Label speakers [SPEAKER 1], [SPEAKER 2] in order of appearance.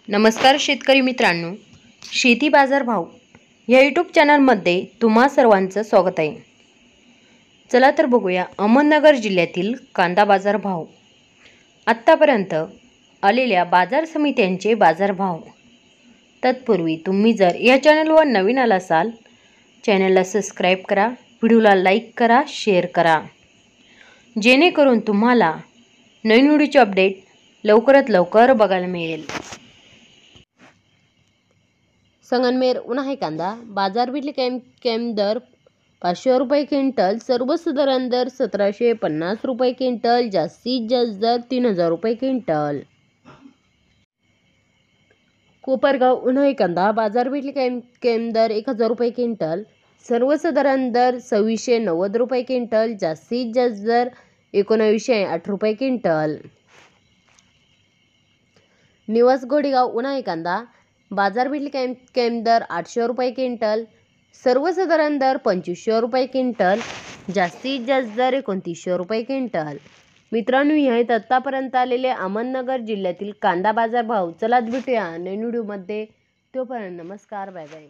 [SPEAKER 1] नमस्कार शेतकरी मित्रांनो, शेती बाजार भाव या यूट्यूब चॅनलमध्ये तुम्हा सर्वांचं स्वागत आहे। चला तर बघूया अहमदनगर जिल्ह्यातील कांदा बाजार भाव, आत्तापर्यंत आलेल्या बाजार समित्यांचे बाजार भाव। तत्पूर्वी तुम्ही जर या चॅनलवर नवीन आला असाल, चॅनलला सबस्क्राईब करा, व्हिडिओला लाईक करा, शेअर करा, जेणेकरून तुम्हाला नवीन व्हिडिओचे अपडेट लवकरात लवकर बघायला मिळेल। संगमनेर उन्हाळी कांदा बाजारपेठेतील कॅम्प दर 500 रुपये क्विंटल, सर्वसाधारण दर 1750 रुपये क्विंटल, जास्तीत जास्त दर 3000 रुपये क्विंटल। कोपरगाव उन्हाळी कांदा बाजारपेठेतील कॅम्प दर 1000 रुपये क्विंटल, सर्वसाधारण दर 2690 रुपये क्विंटल, जास्तीत जास्त दर 1908 रुपये क्विंटल। निवास गोडेगाव उन्हाळी कांदा बाजारपेठेतील कॅम्प दर 800 रुपये क्विंटल, सर्वसाधारण दर 2500 रुपये क्विंटल, जास्तीत जास्त दर 2900 रुपये क्विंटल। मित्रांनो, हे आहेत आत्तापर्यंत आलेले अहमदनगर जिल्ह्यातील कांदा बाजार भाव। चला भेटूया नवीन व्हिडिओमध्ये, तोपर्यंत नमस्कार, बाय बाय।